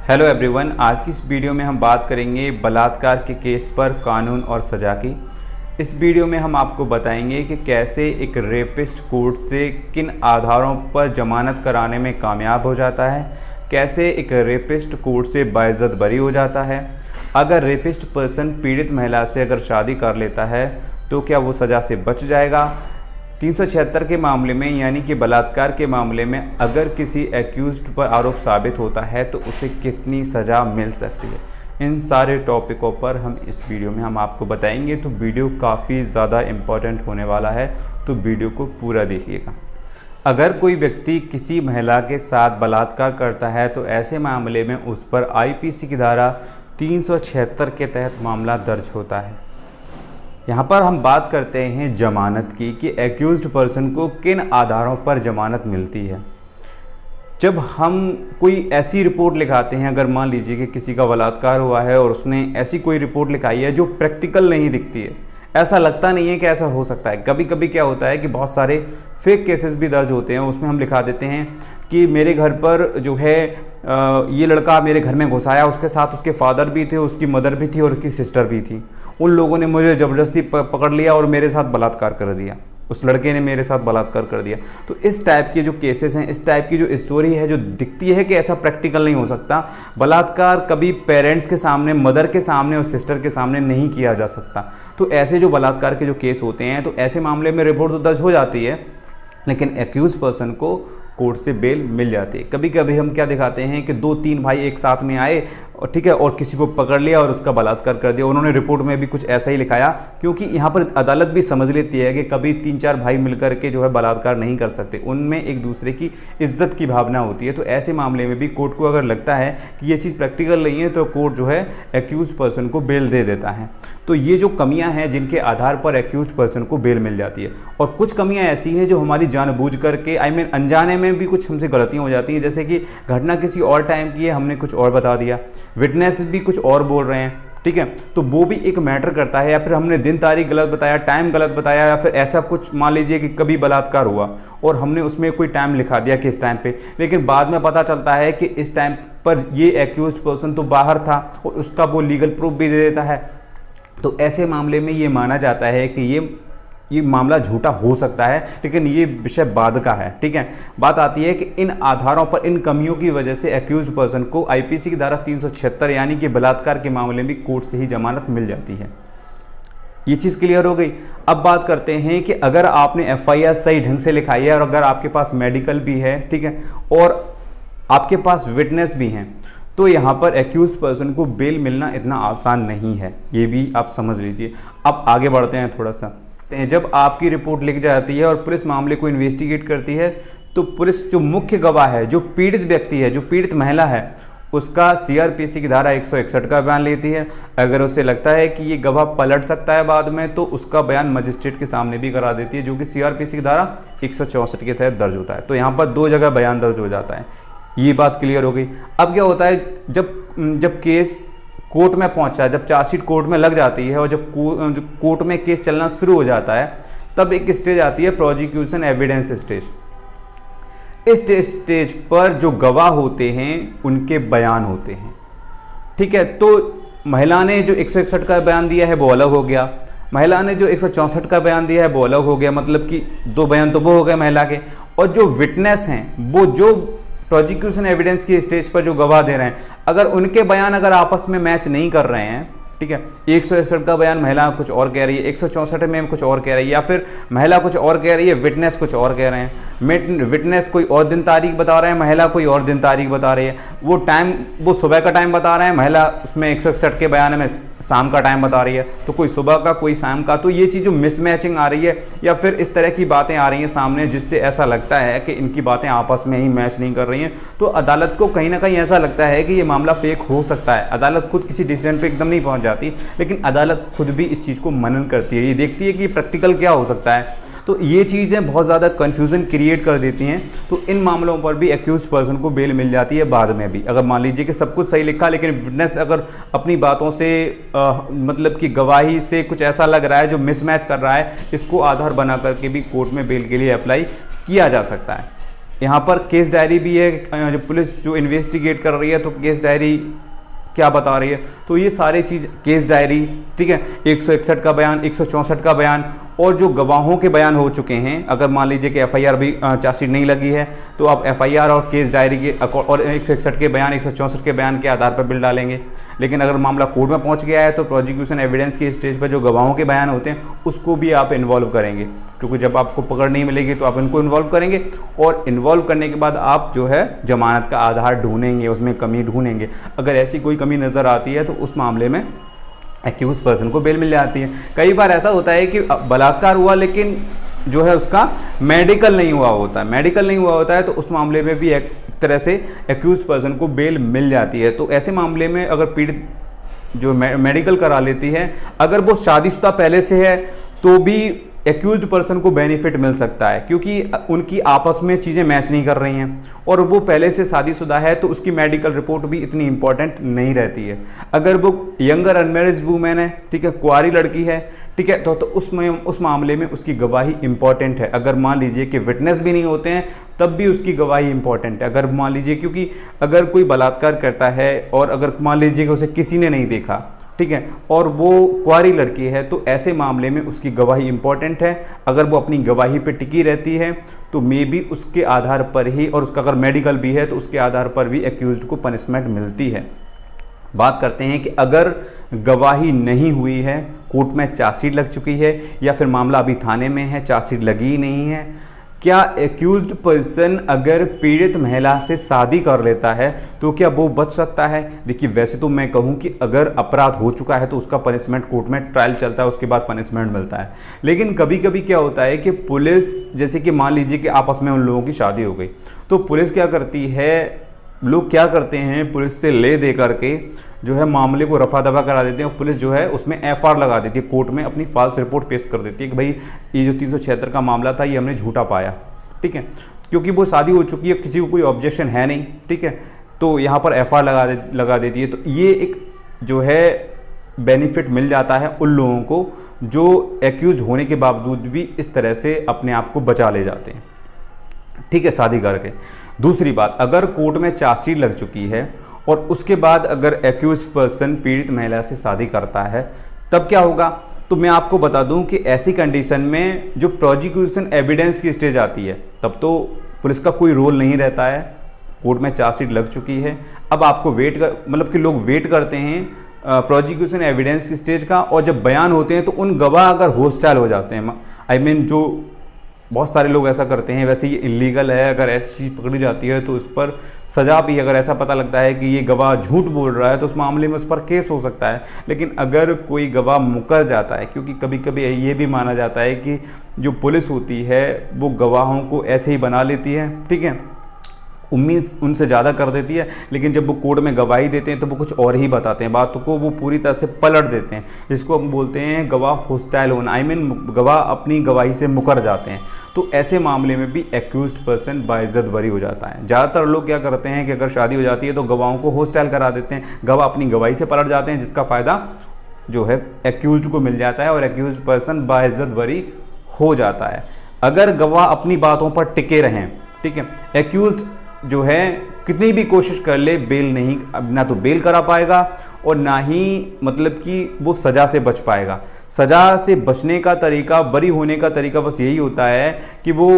Hello everyone, आज की इस वीडियो में हम बात करेंगे बलात्कार के केस पर कानून और सज़ा की। इस वीडियो में हम आपको बताएंगे कि कैसे एक रेपिस्ट कोर्ट से किन आधारों पर जमानत कराने में कामयाब हो जाता है, कैसे एक रेपिस्ट कोर्ट से बाइज्जत बरी हो जाता है, अगर रेपिस्ट पर्सन पीड़ित महिला से अगर शादी कर लेता है तो क्या वो सज़ा से बच जाएगा। 376 के मामले में यानी कि बलात्कार के मामले में अगर किसी एक्यूज्ड पर आरोप साबित होता है तो उसे कितनी सज़ा मिल सकती है। इन सारे टॉपिकों पर हम इस वीडियो में आपको बताएंगे, तो वीडियो काफ़ी ज़्यादा इम्पोर्टेंट होने वाला है, तो वीडियो को पूरा देखिएगा। अगर कोई व्यक्ति किसी महिला के साथ बलात्कार करता है तो ऐसे मामले में उस पर आईपीसी की धारा 376 के तहत मामला दर्ज होता है। यहाँ पर हम बात करते हैं जमानत की कि एक्यूज्ड पर्सन को किन आधारों पर जमानत मिलती है। जब हम कोई ऐसी रिपोर्ट लिखाते हैं, अगर मान लीजिए कि किसी का बलात्कार हुआ है और उसने ऐसी कोई रिपोर्ट लिखाई है जो प्रैक्टिकल नहीं दिखती है, ऐसा लगता नहीं है कि ऐसा हो सकता है। कभी कभी क्या होता है कि बहुत सारे फेक केसेस भी दर्ज होते हैं, उसमें हम लिखा देते हैं कि मेरे घर पर जो है ये लड़का मेरे घर में घुस आया, उसके साथ उसके फादर भी थे, उसकी मदर भी थी और उसकी सिस्टर भी थी। उन लोगों ने मुझे ज़बरदस्ती पकड़ लिया और मेरे साथ बलात्कार कर दिया, उस लड़के ने मेरे साथ बलात्कार कर दिया। तो इस टाइप के जो केसेस हैं, इस टाइप की जो स्टोरी है जो दिखती है कि ऐसा प्रैक्टिकल नहीं हो सकता, बलात्कार कभी पेरेंट्स के सामने, मदर के सामने और सिस्टर के सामने नहीं किया जा सकता। तो ऐसे जो बलात्कार के जो केस होते हैं, तो ऐसे मामले में रिपोर्ट तो दर्ज हो जाती है, लेकिन एक्यूज पर्सन को कोर्ट से बेल मिल जाती है। कभी कभी हम क्या दिखाते हैं कि 2-3 भाई एक साथ में आए और ठीक है, और किसी को पकड़ लिया और उसका बलात्कार कर दिया। उन्होंने रिपोर्ट में भी कुछ ऐसा ही लिखाया, क्योंकि यहाँ पर अदालत भी समझ लेती है कि कभी 3-4 भाई मिलकर के जो है बलात्कार नहीं कर सकते, उनमें एक दूसरे की इज्जत की भावना होती है। तो ऐसे मामले में भी कोर्ट को अगर लगता है कि ये चीज़ प्रैक्टिकल नहीं है तो कोर्ट जो है एक्यूज पर्सन को बेल दे देता है। तो ये जो कमियाँ हैं जिनके आधार पर एक्यूज पर्सन को बेल मिल जाती है, और कुछ कमियाँ ऐसी हैं जो हमारी जानबूझ करके अनजाने में भी कुछ हमसे गलतियाँ हो जाती हैं। जैसे कि घटना किसी और टाइम की है, हमने कुछ और बता दिया, विटनेस भी कुछ और बोल रहे हैं, ठीक है, तो वो भी एक मैटर करता है। या फिर हमने दिन तारीख गलत बताया, टाइम गलत बताया, या फिर ऐसा कुछ मान लीजिए कि कभी बलात्कार हुआ और हमने उसमें कोई टाइम लिखा दिया कि इस टाइम पे, लेकिन बाद में पता चलता है कि इस टाइम पर ये एक्यूज पर्सन तो बाहर था और उसका वो लीगल प्रूफ भी दे देता है। तो ऐसे मामले में ये माना जाता है कि ये मामला झूठा हो सकता है, लेकिन ये विषय बाद का है, ठीक है। बात आती है कि इन आधारों पर, इन कमियों की वजह से एक्यूज पर्सन को आईपीसी की धारा 376 यानी कि बलात्कार के मामले में कोर्ट से ही जमानत मिल जाती है। ये चीज़ क्लियर हो गई। अब बात करते हैं कि अगर आपने एफआईआर सही ढंग से लिखाई है और अगर आपके पास मेडिकल भी है, ठीक है, और आपके पास विटनेस भी हैं, तो यहाँ पर एक्यूज पर्सन को बेल मिलना इतना आसान नहीं है, ये भी आप समझ लीजिए। अब आगे बढ़ते हैं थोड़ा सा। जब आपकी रिपोर्ट लिख जाती है और पुलिस मामले को इन्वेस्टिगेट करती है, तो पुलिस जो मुख्य गवाह है, जो पीड़ित व्यक्ति है, जो पीड़ित महिला है, उसका सीआरपीसी की धारा 161 का बयान लेती है। अगर उसे लगता है कि ये गवाह पलट सकता है बाद में, तो उसका बयान मजिस्ट्रेट के सामने भी करा देती है, जो कि सीआरपीसी की धारा 164 के तहत दर्ज होता है। तो यहाँ पर 2 जगह बयान दर्ज हो जाता है। ये बात क्लियर हो गई। अब क्या होता है, जब केस कोर्ट में पहुंचा, जब चार्जशीट कोर्ट में लग जाती है और जब कोर्ट में केस चलना शुरू हो जाता है, तब एक स्टेज आती है प्रोसिक्यूशन एविडेंस स्टेज। इस स्टेज पर जो गवाह होते हैं उनके बयान होते हैं, ठीक है। तो महिला ने जो 161 का बयान दिया है वो अलग हो गया, महिला ने जो 164 का बयान दिया है वो अलग हो गया, मतलब कि 2 बयान तो वो हो गए महिला के। और जो विटनेस हैं, वो जो प्रोसिक्यूशन एविडेंस की स्टेज पर जो गवाह दे रहे हैं, अगर उनके बयान अगर आपस में मैच नहीं कर रहे हैं, ठीक है, 161 का बयान महिला कुछ और कह रही है, 164 में कुछ और कह रही है, या फिर महिला कुछ और कह रही है, विटनेस कुछ और कह रहे हैं, विटनेस कोई और दिन तारीख बता रहे हैं, महिला कोई और दिन तारीख बता रही है, वो सुबह का टाइम बता रहे हैं, महिला उसमें 161 के बयान में शाम का टाइम बता रही है, तो कोई सुबह का कोई शाम का। तो ये चीज़ जो मिसमैचिंग आ रही है या फिर इस तरह की बातें आ रही हैं सामने, जिससे ऐसा लगता है कि इनकी बातें आपस में ही मैच नहीं कर रही हैं, तो अदालत को कहीं ना कहीं ऐसा लगता है कि ये मामला फेक हो सकता है। अदालत खुद किसी डिसीजन पर एकदम नहीं पहुँच जाती, लेकिन अदालत खुद भी इस चीज़ को मनन करती है, ये देखती है कि प्रैक्टिकल क्या हो सकता है। तो ये चीज़ें बहुत ज़्यादा कन्फ्यूज़न क्रिएट कर देती हैं। तो इन मामलों पर भी एक्यूज पर्सन को बेल मिल जाती है बाद में भी। अगर मान लीजिए कि सब कुछ सही लिखा, लेकिन विटनेस अगर अपनी बातों से मतलब कि गवाही से कुछ ऐसा लग रहा है जो मिसमैच कर रहा है, इसको आधार बना करके भी कोर्ट में बेल के लिए अप्लाई किया जा सकता है। यहाँ पर केस डायरी भी है, जो पुलिस जो इन्वेस्टिगेट कर रही है तो केस डायरी क्या बता रही है, तो ये सारी चीज़ केस डायरी, ठीक है, 161 का बयान, 164 का बयान और जो गवाहों के बयान हो चुके हैं। अगर मान लीजिए कि एफआईआर भी चार्जशीट नहीं लगी है तो आप एफआईआर और केस डायरी के और 161 के बयान, 164 के बयान के आधार पर बिल डालेंगे। लेकिन अगर मामला कोर्ट में पहुंच गया है तो प्रोसिक्यूशन एविडेंस के स्टेज पर जो गवाहों के बयान होते हैं उसको भी आप इन्वॉल्व करेंगे, क्योंकि जब आपको पकड़ नहीं मिलेगी तो आप इनको इन्वॉल्व करेंगे और इन्वॉल्व करने के बाद आप जो है जमानत का आधार ढूंढेंगे, उसमें कमी ढूंढेंगे। अगर ऐसी कोई कमी नज़र आती है तो उस मामले में एक्यूज पर्सन को बेल मिल जाती है। कई बार ऐसा होता है कि बलात्कार हुआ लेकिन जो है उसका मेडिकल नहीं हुआ होता है, मेडिकल नहीं हुआ होता है तो उस मामले में भी एक तरह से एक्यूज पर्सन को बेल मिल जाती है। तो ऐसे मामले में अगर पीड़ित जो मेडिकल करा लेती है, अगर वो शादीशुदा पहले से है तो भी एक्यूज्ड पर्सन को बेनिफिट मिल सकता है, क्योंकि उनकी आपस में चीज़ें मैच नहीं कर रही हैं और वो पहले से शादीशुदा है तो उसकी मेडिकल रिपोर्ट भी इतनी इंपॉर्टेंट नहीं रहती है। अगर वो यंगर अनमैरिड वूमेन है, ठीक है, कुंवारी लड़की है, ठीक है, तो उस मामले में उसकी गवाही इंपॉर्टेंट है। अगर मान लीजिए कि विटनेस भी नहीं होते हैं तब भी उसकी गवाही इंपॉर्टेंट है। अगर मान लीजिए, क्योंकि अगर कोई बलात्कार करता है और अगर मान लीजिए कि उसे किसी ने नहीं देखा, ठीक है, और वो कुंवारी लड़की है तो ऐसे मामले में उसकी गवाही इंपॉर्टेंट है। अगर वो अपनी गवाही पे टिकी रहती है तो मे बी उसके आधार पर ही, और उसका अगर मेडिकल भी है तो उसके आधार पर भी एक्यूज्ड को पनिशमेंट मिलती है। बात करते हैं कि अगर गवाही नहीं हुई है, कोर्ट में चार्जशीट लग चुकी है या फिर मामला अभी थाने में है, चार्जशीट लगी ही नहीं है, क्या एक्यूज्ड पर्सन अगर पीड़ित महिला से शादी कर लेता है तो क्या वो बच सकता है? देखिए, वैसे तो मैं कहूँ कि अगर अपराध हो चुका है तो उसका पनिशमेंट कोर्ट में ट्रायल चलता है, उसके बाद पनिशमेंट मिलता है। लेकिन कभी कभी क्या होता है कि पुलिस, जैसे कि मान लीजिए कि आपस में उन लोगों की शादी हो गई तो पुलिस क्या करती है, लोग क्या करते हैं, पुलिस से ले दे करके जो है मामले को रफा दफा करा देते हैं और पुलिस जो है उसमें एफआईआर लगा देती है, कोर्ट में अपनी फॉल्स रिपोर्ट पेश कर देती है कि भाई ये जो 376 का मामला था ये हमने झूठा पाया, ठीक है, क्योंकि वो शादी हो चुकी है, किसी को कोई ऑब्जेक्शन है नहीं, ठीक है, तो यहाँ पर एफआईआर लगा देती है। तो ये एक जो है बेनिफिट मिल जाता है उन लोगों को जो एक्यूज होने के बावजूद भी इस तरह से अपने आप को बचा ले जाते हैं, ठीक है, शादी करके। दूसरी बात, अगर कोर्ट में चार्जशीट लग चुकी है और उसके बाद अगर एक्यूज पर्सन पीड़ित महिला से शादी करता है तब क्या होगा? तो मैं आपको बता दूं कि ऐसी कंडीशन में जो प्रोसिक्यूशन एविडेंस की स्टेज आती है तब तो पुलिस का कोई रोल नहीं रहता है। कोर्ट में चार्जशीट लग चुकी है, अब आपको मतलब कि लोग वेट करते हैं प्रोसिक्यूशन एविडेंस की स्टेज का, और जब बयान होते हैं तो उन गवाह अगर होस्टाइल हो जाते हैं, जो बहुत सारे लोग ऐसा करते हैं, वैसे ये इलीगल है, अगर ऐसी चीज़ पकड़ी जाती है तो उस पर सज़ा भी, अगर ऐसा पता लगता है कि ये गवाह झूठ बोल रहा है तो उस मामले में उस पर केस हो सकता है। लेकिन अगर कोई गवाह मुकर जाता है, क्योंकि कभी कभी ये भी माना जाता है कि जो पुलिस होती है वो गवाहों को ऐसे ही बना लेती है, ठीक है, उम्मीद उनसे ज़्यादा कर देती है, लेकिन जब वो कोर्ट में गवाही देते हैं तो वो कुछ और ही बताते हैं, बातों को वो पूरी तरह से पलट देते हैं, जिसको हम बोलते हैं गवाह होस्टाइल होना, गवाह अपनी गवाही से मुकर जाते हैं। तो ऐसे मामले में भी एक्यूज्ड पर्सन बाइज्जत बरी हो जाता है। ज़्यादातर लोग क्या करते हैं कि अगर शादी हो जाती है तो गवाहों को होस्टाइल करा देते हैं, गवाह अपनी गवाही से पलट जाते हैं, जिसका फ़ायदा जो है एक्यूज्ड को मिल जाता है और एक्यूज्ड पर्सन बाइज्जत बरी हो जाता है। अगर गवाह अपनी बातों पर टिके रहें, ठीक है, एक्यूज्ड जो है कितनी भी कोशिश कर ले बेल नहीं, ना तो बेल करा पाएगा और ना ही मतलब कि वो सज़ा से बच पाएगा। सज़ा से बचने का तरीका, बरी होने का तरीका बस यही होता है कि वो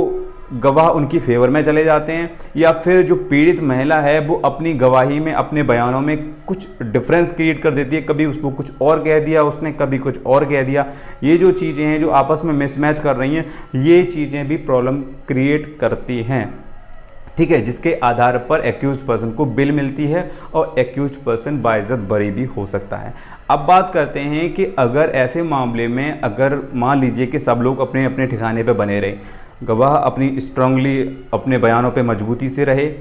गवाह उनकी फेवर में चले जाते हैं, या फिर जो पीड़ित महिला है वो अपनी गवाही में, अपने बयानों में कुछ डिफरेंस क्रिएट कर देती है, कभी उसको कुछ और कह दिया उसने, कभी कुछ और कह दिया। ये जो चीज़ें हैं जो आपस में मिसमैच कर रही हैं, ये चीज़ें भी प्रॉब्लम क्रिएट करती हैं, ठीक है, जिसके आधार पर एक्यूज्ड पर्सन को बेल मिलती है और एक्यूज्ड पर्सन बाइज्जत बरी भी हो सकता है। अब बात करते हैं कि अगर ऐसे मामले में अगर मान लीजिए कि सब लोग अपने अपने ठिकाने पे बने रहे, गवाह अपनी स्ट्रांगली अपने बयानों पे मजबूती से रहे,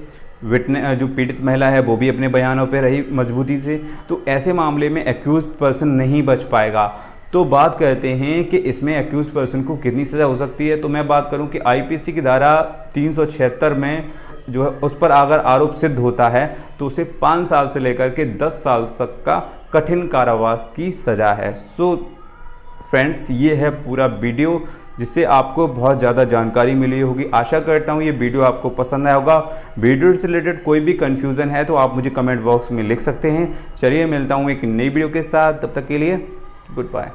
विटनेस जो पीड़ित महिला है वो भी अपने बयानों पे रही मजबूती से, तो ऐसे मामले में एक्यूज्ड पर्सन नहीं बच पाएगा। तो बात करते हैं कि इसमें एक्यूज पर्सन को कितनी सज़ा हो सकती है। तो मैं बात करूं कि आईपीसी की धारा 376 में जो है उस पर अगर आरोप सिद्ध होता है तो उसे 5 साल से लेकर के 10 साल तक का कठिन कारावास की सज़ा है। सो फ्रेंड्स, ये है पूरा वीडियो जिससे आपको बहुत ज़्यादा जानकारी मिली होगी। आशा करता हूँ ये वीडियो आपको पसंद आया होगा। वीडियो से रिलेटेड कोई भी कन्फ्यूज़न है तो आप मुझे कमेंट बॉक्स में लिख सकते हैं। चलिए मिलता हूँ एक नई वीडियो के साथ, तब तक के लिए गुड बाय।